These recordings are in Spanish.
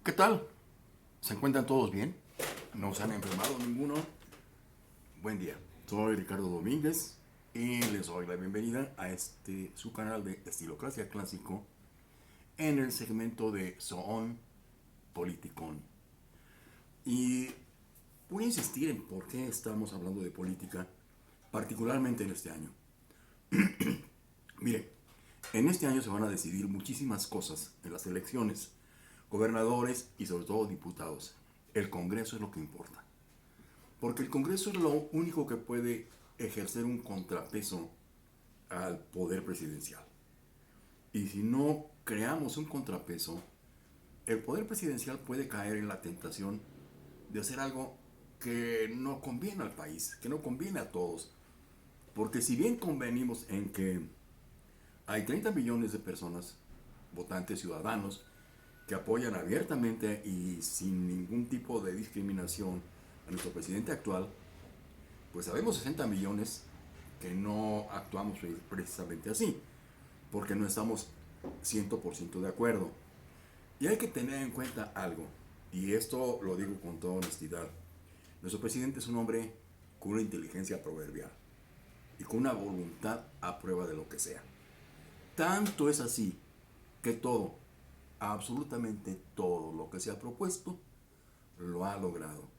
¿Qué tal? ¿Se encuentran todos bien? ¿No se han enfermado ninguno? Buen día. Soy Ricardo Domínguez y les doy la bienvenida a su canal de Estilocracia Clásico en el segmento de Zoón Politicón. Y voy a insistir en por qué estamos hablando de política, particularmente en este año. Mire, en este año se van a decidir muchísimas cosas en las elecciones, gobernadores y sobre todo diputados. El Congreso es lo que importa. Porque el Congreso es lo único que puede ejercer un contrapeso al poder presidencial. Y si no creamos un contrapeso, el poder presidencial puede caer en la tentación de hacer algo que no conviene al país, que no conviene a todos. Porque si bien convenimos en que hay 30 millones de personas, votantes ciudadanos, que apoyan abiertamente y sin ningún tipo de discriminación a nuestro presidente actual, pues sabemos 60 millones que no actuamos precisamente así, porque no estamos 100% de acuerdo. Y hay que tener en cuenta algo, y esto lo digo con toda honestidad. Nuestro presidente es un hombre con una inteligencia proverbial y con una voluntad a prueba de lo que sea. Tanto es así que todo, absolutamente todo lo que se ha propuesto, lo ha logrado.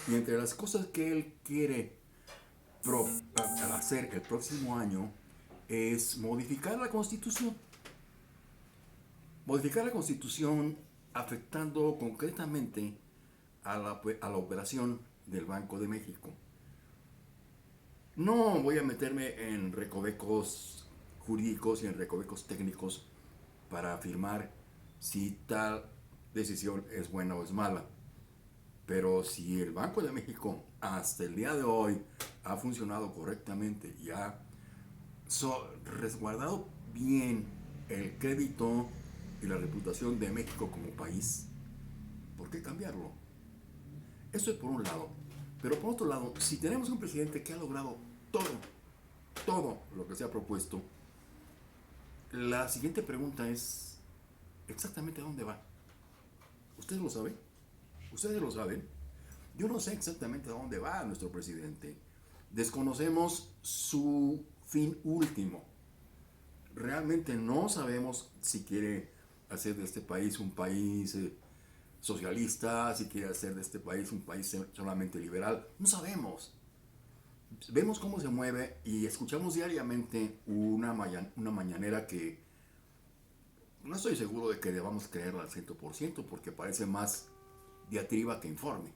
Y entre las cosas que él quiere hacer el próximo año es modificar la Constitución. Modificar la Constitución afectando concretamente a la operación del Banco de México. No voy a meterme en recovecos jurídicos y en recovecos técnicos para afirmar si tal decisión es buena o es mala. Pero si el Banco de México hasta el día de hoy ha funcionado correctamente y ha resguardado bien el crédito y la reputación de México como país, ¿por qué cambiarlo? Eso es por un lado. Pero por otro lado, si tenemos un presidente que ha logrado todo, todo lo que se ha propuesto, la siguiente pregunta es, ¿exactamente a dónde va? ¿Ustedes lo saben? ¿Ustedes lo saben? Yo no sé exactamente a dónde va nuestro presidente. Desconocemos su fin último. Realmente no sabemos si quiere hacer de este país un país socialista, si quiere hacer de este país un país solamente liberal. No sabemos. Vemos cómo se mueve y escuchamos diariamente una mañanera que no estoy seguro de que debamos creerla al 100% porque parece más diatriba que informe.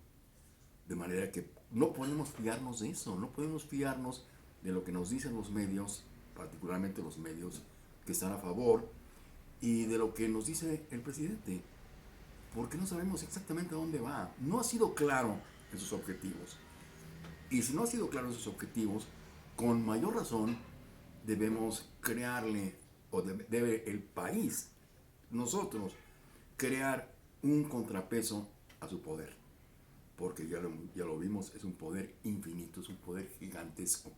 De manera que no podemos fiarnos de eso, no podemos fiarnos de lo que nos dicen los medios, particularmente los medios que están a favor, y de lo que nos dice el presidente, porque no sabemos exactamente a dónde va. No ha sido claro en sus objetivos. Y si no ha sido claro en sus objetivos, con mayor razón debemos crearle, o debe el país, nosotros, crear un contrapeso a su poder. Porque ya lo vimos, es un poder infinito, es un poder gigantesco.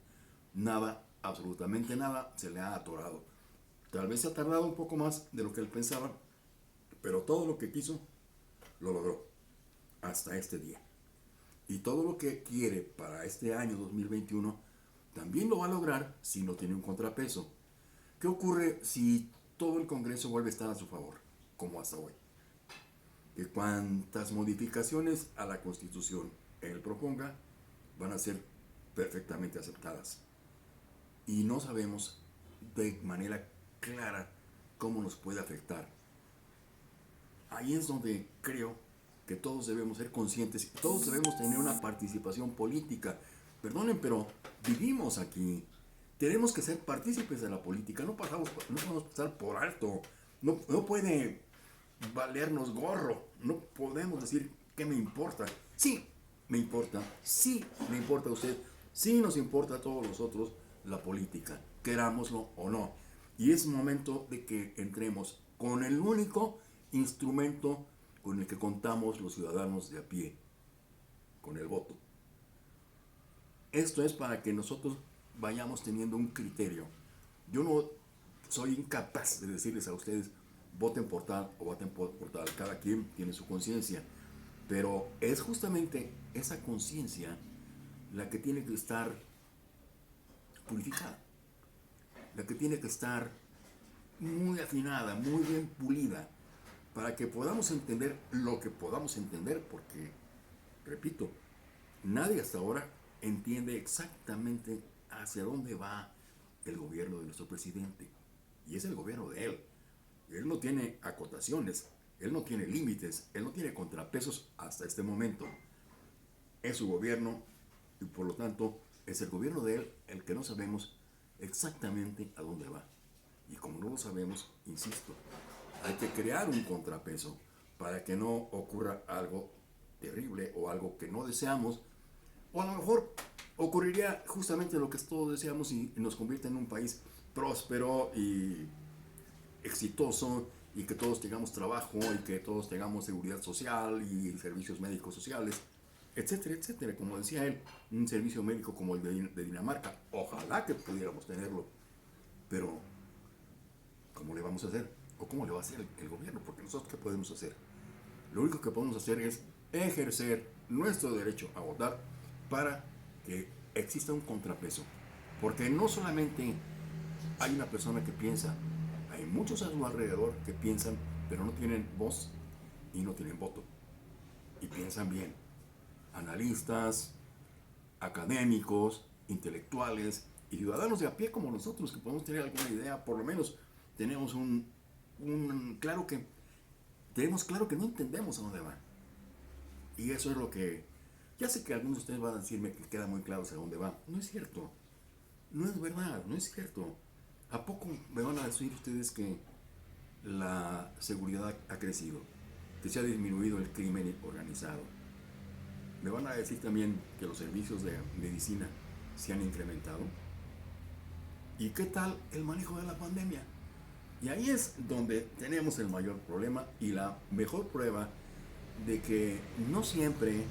Nada, absolutamente nada, se le ha atorado. Tal vez se ha tardado un poco más de lo que él pensaba, pero todo lo que quiso, lo logró hasta este día. Y todo lo que quiere para este año 2021 también lo va a lograr si no tiene un contrapeso. ¿Qué ocurre si todo el Congreso vuelve a estar a su favor, como hasta hoy? Que cuantas modificaciones a la Constitución él proponga van a ser perfectamente aceptadas. Y no sabemos de manera clara cómo nos puede afectar. Ahí es donde creo que todos debemos ser conscientes, todos debemos tener una participación política. Perdonen, pero vivimos aquí. Tenemos que ser partícipes de la política, no podemos pasar por alto. No puede valernos gorro. No podemos decir qué me importa. Sí, me importa. Sí, me importa a usted. Sí, nos importa a todos nosotros la política, querámoslo o no. Y es momento de que entremos con el único instrumento con el que contamos los ciudadanos de a pie, con el voto. Esto es para que nosotros vayamos teniendo un criterio. Yo no soy incapaz de decirles a ustedes, voten por tal o voten por tal, cada quien tiene su conciencia, pero es justamente esa conciencia la que tiene que estar purificada, la que tiene que estar muy afinada, muy bien pulida, para que podamos entender lo que podamos entender, porque, repito, nadie hasta ahora entiende exactamente hacia dónde va el gobierno de nuestro presidente. Y es el gobierno de él. Él no tiene acotaciones, él no tiene límites, él no tiene contrapesos hasta este momento. Es su gobierno y por lo tanto es el gobierno de él el que no sabemos exactamente a dónde va. Y como no lo sabemos, insisto, hay que crear un contrapeso para que no ocurra algo terrible o algo que no deseamos, o a lo mejor ocurriría justamente lo que todos deseamos y nos convierte en un país próspero y exitoso, y que todos tengamos trabajo y que todos tengamos seguridad social y servicios médicos sociales, etcétera, etcétera. Como decía él, un servicio médico como el de Dinamarca, ojalá que pudiéramos tenerlo, pero ¿cómo le vamos a hacer? ¿O cómo le va a hacer el gobierno? Porque nosotros, ¿qué podemos hacer? Lo único que podemos hacer es ejercer nuestro derecho a votar para que exista un contrapeso. Porque no solamente hay una persona que piensa, hay muchos a su alrededor que piensan, pero no tienen voz y no tienen voto. Y piensan bien. Analistas, académicos, intelectuales y ciudadanos de a pie como nosotros, que podemos tener alguna idea, por lo menos tenemos claro que tenemos claro que no entendemos a dónde va. Y eso es lo que, ya sé que algunos de ustedes van a decirme que queda muy claro hacia dónde va. No es cierto, no es verdad, no es cierto. ¿A poco me van a decir ustedes que la seguridad ha crecido, que se ha disminuido el crimen organizado? ¿Me van a decir también que los servicios de medicina se han incrementado? ¿Y qué tal el manejo de la pandemia? Y ahí es donde tenemos el mayor problema y la mejor prueba de que no siempre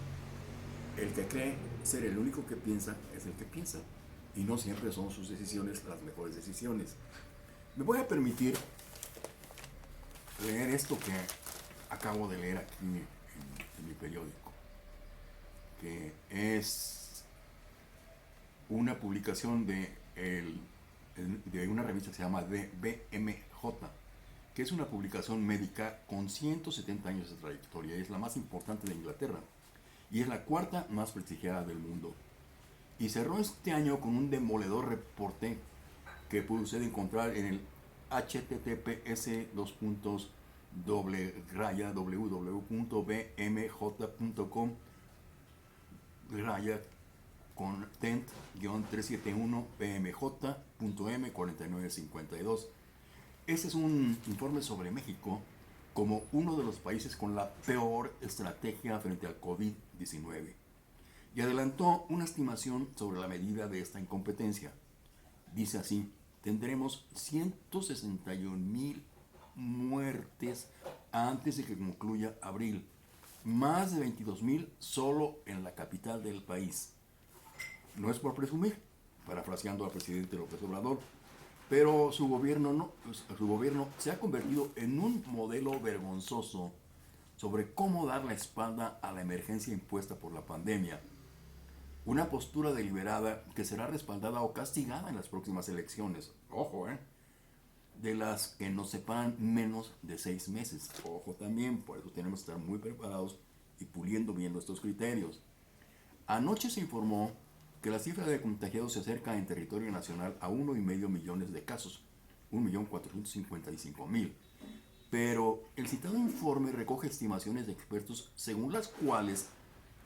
el que cree ser el único que piensa es el que piensa. Y no siempre son sus decisiones las mejores decisiones. Me voy a permitir leer esto que acabo de leer aquí en mi periódico, que es una publicación de una revista que se llama BMJ, que es una publicación médica con 170 años de trayectoria. Es la más importante de Inglaterra y es la cuarta más prestigiada del mundo. Y cerró este año con un demoledor reporte que puede usted encontrar en el https://www.bmj.com content-371bmj.m4952. Este es un informe sobre México como uno de los países con la peor estrategia frente al COVID-19 y adelantó una estimación sobre la medida de esta incompetencia. Dice así: tendremos 161,000 muertes antes de que concluya abril, más de 22,000 solo en la capital del país. No es por presumir, parafraseando al presidente López Obrador, pero su gobierno se ha convertido en un modelo vergonzoso sobre cómo dar la espalda a la emergencia impuesta por la pandemia. Una postura deliberada que será respaldada o castigada en las próximas elecciones. Ojo, de las que nos separan menos de 6 meses. Ojo también, por eso tenemos que estar muy preparados y puliendo bien nuestros criterios. Anoche se informó que la cifra de contagiados se acerca en territorio nacional a 1,5 millones de casos, 1,455,000. Pero el citado informe recoge estimaciones de expertos según las cuales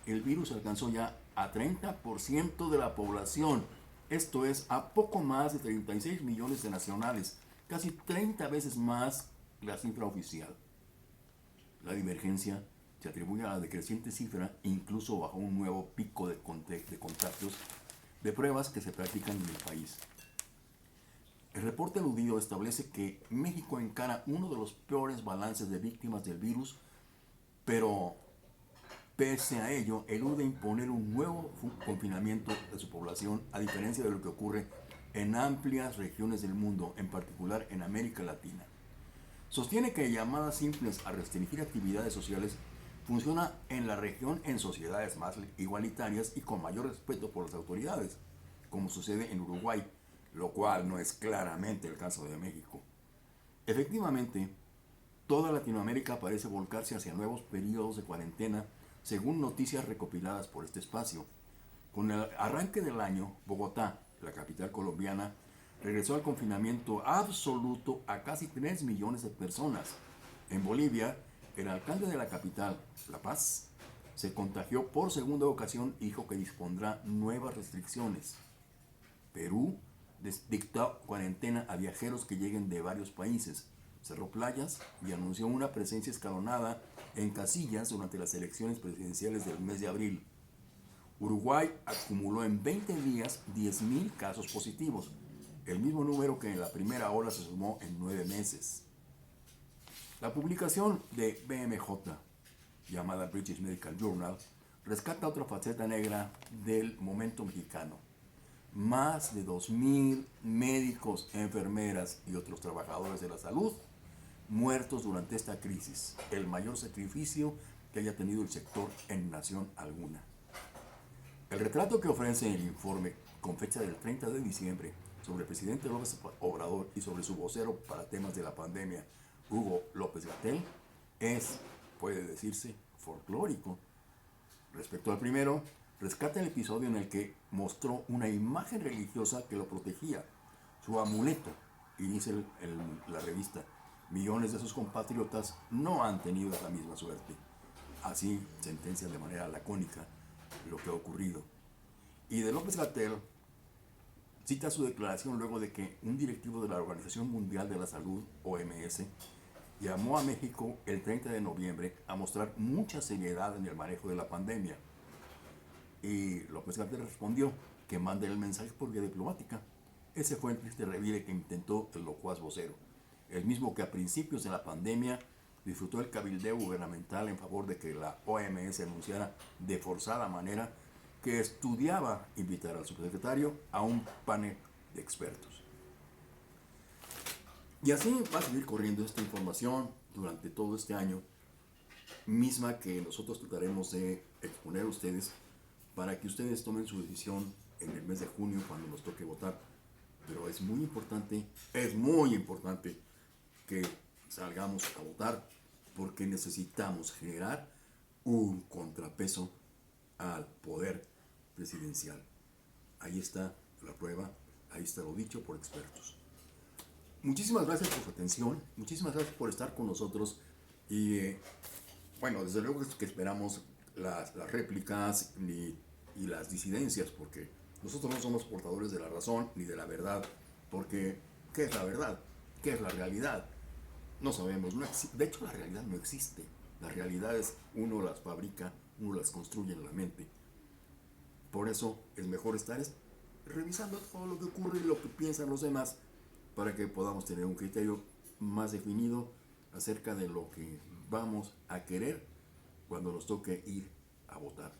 el virus alcanzó ya a 30% de la población, esto es, a poco más de 36 millones de nacionales, casi 30 veces más la cifra oficial. La divergencia se atribuye a la decreciente cifra, incluso bajo un nuevo pico de contagios de pruebas que se practican en el país. El reporte aludido establece que México encara uno de los peores balances de víctimas del virus, pero pese a ello, elude imponer un nuevo confinamiento de su población, a diferencia de lo que ocurre en amplias regiones del mundo, en particular en América Latina. Sostiene que llamadas simples a restringir actividades sociales funciona en la región en sociedades más igualitarias y con mayor respeto por las autoridades, como sucede en Uruguay, lo cual no es claramente el caso de México. Efectivamente, toda Latinoamérica parece volcarse hacia nuevos periodos de cuarentena, según noticias recopiladas por este espacio. Con el arranque del año, Bogotá, la capital colombiana, regresó al confinamiento absoluto a casi 3 millones de personas. En Bolivia, el alcalde de la capital, La Paz, se contagió por segunda ocasión y dijo que dispondrá nuevas restricciones. Perú dictó cuarentena a viajeros que lleguen de varios países, cerró playas y anunció una presencia escalonada en casillas durante las elecciones presidenciales del mes de abril. Uruguay acumuló en 20 días 10.000 casos positivos, el mismo número que en la primera ola se sumó en 9 meses. La publicación de BMJ, llamada British Medical Journal, rescata otra faceta negra del momento mexicano. Más de 2.000 médicos, enfermeras y otros trabajadores de la salud muertos durante esta crisis, el mayor sacrificio que haya tenido el sector en nación alguna. El retrato que ofrece el informe, con fecha del 30 de diciembre, sobre el presidente López Obrador y sobre su vocero para temas de la pandemia, Hugo López-Gatell, es, puede decirse, folclórico. Respecto al primero, rescata el episodio en el que mostró una imagen religiosa que lo protegía, su amuleto, y dice la revista, millones de sus compatriotas no han tenido la misma suerte. Así sentencia de manera lacónica lo que ha ocurrido. Y de López-Gatell cita su declaración luego de que un directivo de la Organización Mundial de la Salud, OMS, llamó a México el 30 de noviembre a mostrar mucha seriedad en el manejo de la pandemia. Y López-Gatell respondió que mande el mensaje por vía diplomática. Ese fue el triste revire que intentó el locuaz vocero, el mismo que a principios de la pandemia disfrutó el cabildeo gubernamental en favor de que la OMS anunciara de forzada manera que estudiaba invitar al subsecretario a un panel de expertos. Y así va a seguir corriendo esta información durante todo este año, misma que nosotros trataremos de exponer a ustedes para que ustedes tomen su decisión en el mes de junio cuando nos toque votar. Pero es muy importante que salgamos a votar porque necesitamos generar un contrapeso al poder presidencial. Ahí está la prueba, ahí está lo dicho por expertos. Muchísimas gracias por su atención, muchísimas gracias por estar con nosotros y bueno, desde luego que esperamos las réplicas y las disidencias, porque nosotros no somos portadores de la razón ni de la verdad, porque ¿qué es la verdad? ¿Qué es la realidad? No sabemos, de hecho la realidad no existe. Las realidades uno las fabrica, uno las construye en la mente. Por eso es mejor estar revisando todo lo que ocurre y lo que piensan los demás para que podamos tener un criterio más definido acerca de lo que vamos a querer cuando nos toque ir a votar.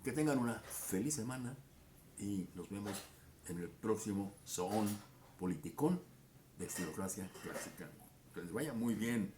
Que tengan una feliz semana y nos vemos en el próximo Zoón Politicón de Estilocracia Clásica. Que les vaya muy bien.